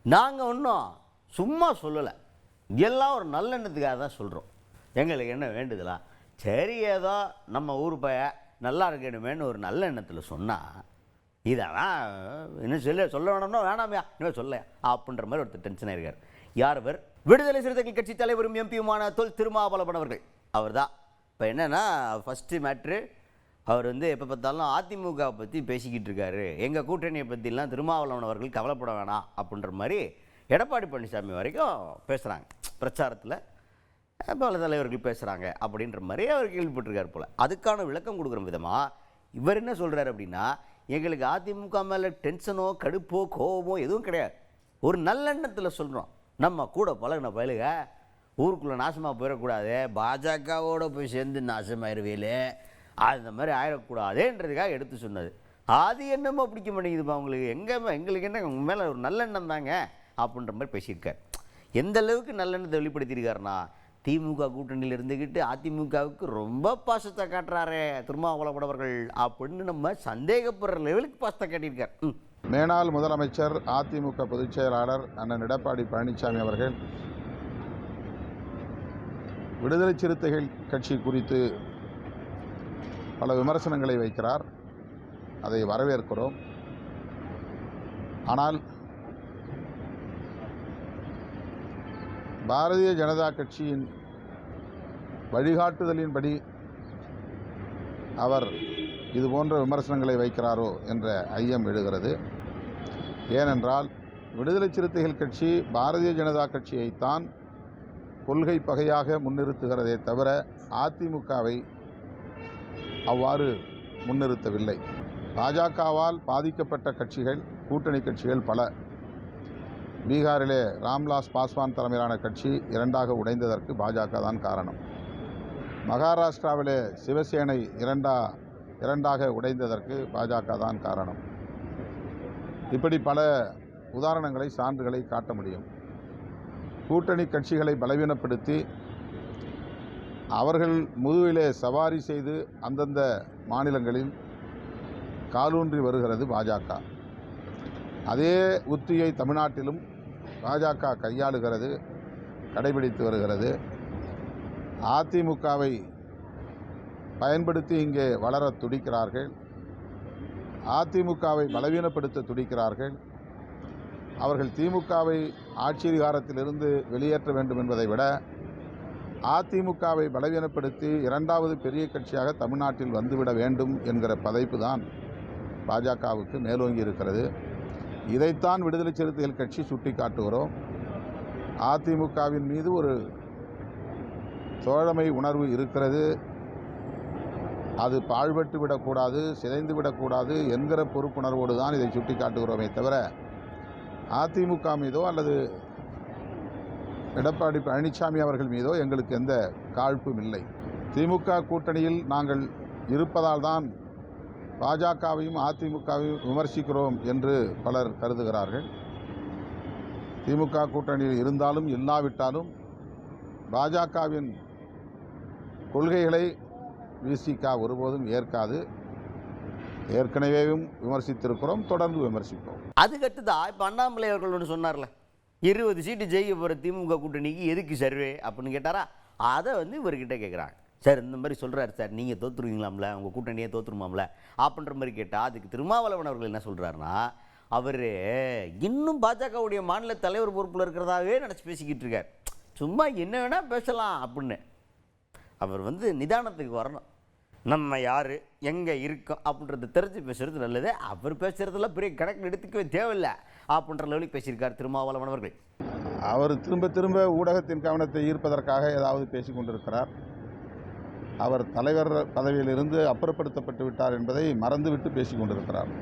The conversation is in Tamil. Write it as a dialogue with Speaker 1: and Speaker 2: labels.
Speaker 1: நாங்கள் ஒன்றும் சும்மா சொல்லலை, எல்லாம் ஒரு நல்லெண்ணத்துக்காக தான் சொல்கிறோம். எங்களுக்கு என்ன வேண்டுதலா, சரி ஏதோ நம்ம ஊர் பைய நல்லா இருக்கணுமேனு ஒரு நல்ல எண்ணத்தில் சொன்னால் இதெல்லாம் இன்னும் சொல்ல வேணும்னா வேணாமையா இன்னும் சொல்ல அப்படின்ற மாதிரி ஒருத்தர் டென்ஷனாக இருக்கார். யார் அவர்? விடுதலை சிறுத்தைகள் கட்சி தலைவரும் எம்பியுமான தொல் திருமாவளவன் அவர்கள். அவர் தான் இப்போ என்னென்னா ஃபஸ்ட்டு மேட்ரு, அவர் எப்போ பார்த்தாலும் அதிமுகவை பற்றி பேசிக்கிட்டு இருக்காரு, எங்கள் கூட்டணியை பற்றிலாம் திருமாவளவன் அவர்கள் கவலைப்பட வேணாம் அப்படின்ற மாதிரி எடப்பாடி பழனிசாமி வரைக்கும் பேசுகிறாங்க பிரச்சாரத்தில், பல தலைவர்கள் பேசுகிறாங்க அப்படின்ற மாதிரி அவர் கேள்விப்பட்டிருக்கார் போல். அதுக்கான விளக்கம் கொடுக்குற விதமாக இவர் என்ன சொல்கிறார் அப்படின்னா, எங்களுக்கு அதிமுக மேலே டென்ஷனோ கடுப்போ கோபமோ எதுவும் கிடையாது, ஒரு நல்லெண்ணத்தில் சொல்கிறோம், நம்ம கூட பழகின பயலுக ஊருக்குள்ளே நாசமாக போயிடக்கூடாது, பாஜகவோடு போய் சேர்ந்து நாசமாயிருவேலே அந்த மாதிரி ஆயிடக்கூடாதுன்றதுக்காக எடுத்து சொன்னது. அது என்னமோ பிடிக்க மாட்டேங்குதுப்பா உங்களுக்கு, எங்களுக்கு என்ன உங்கள் மேலே ஒரு நல்லெண்ணம் தாங்க அப்படின்ற மாதிரி பேசியிருக்கார். எந்த அளவுக்கு நல்லெண்ணத்தை வெளிப்படுத்தியிருக்காருன்னா, திமுக கூட்டணியில் இருந்துக்கிட்டு அதிமுகவுக்கு ரொம்ப பாசத்தை காட்டுறாரே திருமாவளவன் அவர்கள் அப்படின்னு நம்ம சந்தேகப்படுற லெவலுக்கு பாசத்தை காட்டியிருக்கார்.
Speaker 2: மேனாள் முதலமைச்சர் அதிமுக பொதுச் செயலாளர் அண்ணன் எடப்பாடி பழனிசாமி அவர்கள் விடுதலை சிறுத்தைகள் கட்சி குறித்து பல விமர்சனங்களை வைக்கிறார். அதை வரவேற்கிறோம். ஆனால் பாரதிய ஜனதா கட்சியின் வழிகாட்டுதலின்படி அவர் இதுபோன்ற விமர்சனங்களை வைக்கிறாரோ என்ற ஐயம் எழுகிறது. ஏனென்றால் விடுதலை சிறுத்தைகள் கட்சி பாரதிய ஜனதா கட்சியைத்தான் கொள்கை பகையாக முன்னிறுத்துகிறதே தவிர அதிமுகவை அவ்வாறு முன்னிறுத்தவில்லை. பாஜகவால் பாதிக்கப்பட்ட கட்சிகள், கூட்டணி கட்சிகள் பல. பீகாரிலே ராம்விலாஸ் பாஸ்வான் தலைமையிலான கட்சி இரண்டாக உடைந்ததற்கு பாஜக தான் காரணம். மகாராஷ்டிராவிலே சிவசேனை இரண்டாக உடைந்ததற்கு பாஜக தான் காரணம். இப்படி பல உதாரணங்களை, சான்றுகளை காட்ட முடியும். கூட்டணி கட்சிகளை பலவீனப்படுத்தி அவர்கள் முதுகிலே சவாரி செய்து அந்தந்த மாநிலங்களில் காலூன்றி வருகிறது பாஜக. அதே உத்தியை தமிழ்நாட்டிலும் பாஜக கையாளுகிறது, கடைபிடித்து வருகிறது. அதிமுகவை பயன்படுத்தி இங்கே வளர துடிக்கிறார்கள், அதிமுகவை பலவீனப்படுத்த துடிக்கிறார்கள். அவர்கள் திமுகவை ஆட்சி அதிகாரத்திலிருந்து வெளியேற்ற வேண்டும் என்பதை விட அதிமுகவை பலவீனப்படுத்தி இரண்டாவது பெரிய கட்சியாக தமிழ்நாட்டில் வந்துவிட வேண்டும் என்கிற பதைப்பு தான் பாஜகவுக்கு மேலோங்கி இருக்கிறது. இதைத்தான் விடுதலை சிறுத்தைகள் கட்சி சுட்டி காட்டுகிறோம். அதிமுகவின் மீது ஒரு தோழமை உணர்வு இருக்கிறது, அது பாழ்பட்டு விடக்கூடாது, சிதைந்து விடக்கூடாது என்கிற பொறுப்புணர்வோடு தான் இதை சுட்டி காட்டுகிறோமே தவிர அதிமுக மீதோ அல்லது எடப்பாடி பழனிசாமி அவர்கள் மீதோ எங்களுக்கு எந்த காழ்ப்பும் இல்லை. திமுக கூட்டணியில் நாங்கள் இருப்பதால் தான் பாஜகவையும் அதிமுகவையும் விமர்சிக்கிறோம் என்று பலர் கருதுகிறார்கள். திமுக கூட்டணியில் இருந்தாலும் இல்லாவிட்டாலும் பாஜகவின் கொள்கைகளை விசிக ஒருபோதும் ஏற்காது. ஏற்கனவேவும் விமர்சித்திருக்கிறோம், தொடர்ந்து விமர்சிப்போம்.
Speaker 1: அதுக்கடுத்துதான் இப்போ அண்ணாமலை அவர்கள் ஒன்று சொன்னார்ல, 20 சீட்டு ஜெயிக்க போகிற திமுக கூட்டணிக்கு எதுக்கு சர்வே அப்படின்னு கேட்டாரா, அதை இவர்கிட்ட கேட்குறாங்க. சார் இந்த மாதிரி சொல்கிறாரு சார், நீங்கள் தோற்றுருவீங்களாம்ல, உங்கள் கூட்டணியே தோற்றுருமாம்ல அப்படின்ற மாதிரி கேட்டால் அதுக்கு திருமாவளவன் அவர்கள் என்ன சொல்கிறாருன்னா, அவர் இன்னும் பாஜகவுடைய மாநில தலைவர் பொறுப்பில் இருக்கிறதாவே நினச்சி பேசிக்கிட்டு இருக்கார், சும்மா என்ன வேணால் பேசலாம் அப்படின்னு. அவர் நிதானத்துக்கு வரணும். நம்ம யார் எங்கே இருக்கோம் அப்படின்றத தெரிஞ்சு பேசுகிறது நல்லது. அவர் பேசுகிறதுலாம் பெரிய கணக்கு எடுத்துக்கவே தேவையில்லை அப்படின்ற லெவலுக்கு பேசியிருக்கார் திருமாவளவன் அவர்கள்.
Speaker 2: அவர் திரும்ப திரும்ப ஊடகத்தின் கவனத்தை ஈர்ப்பதற்காக ஏதாவது பேசி கொண்டிருக்கிறார். அவர் தலைவர் பதவியிலிருந்து அப்புறப்படுத்தப்பட்டு விட்டார் என்பதை மறந்துவிட்டு பேசி கொண்டிருக்கிறார்.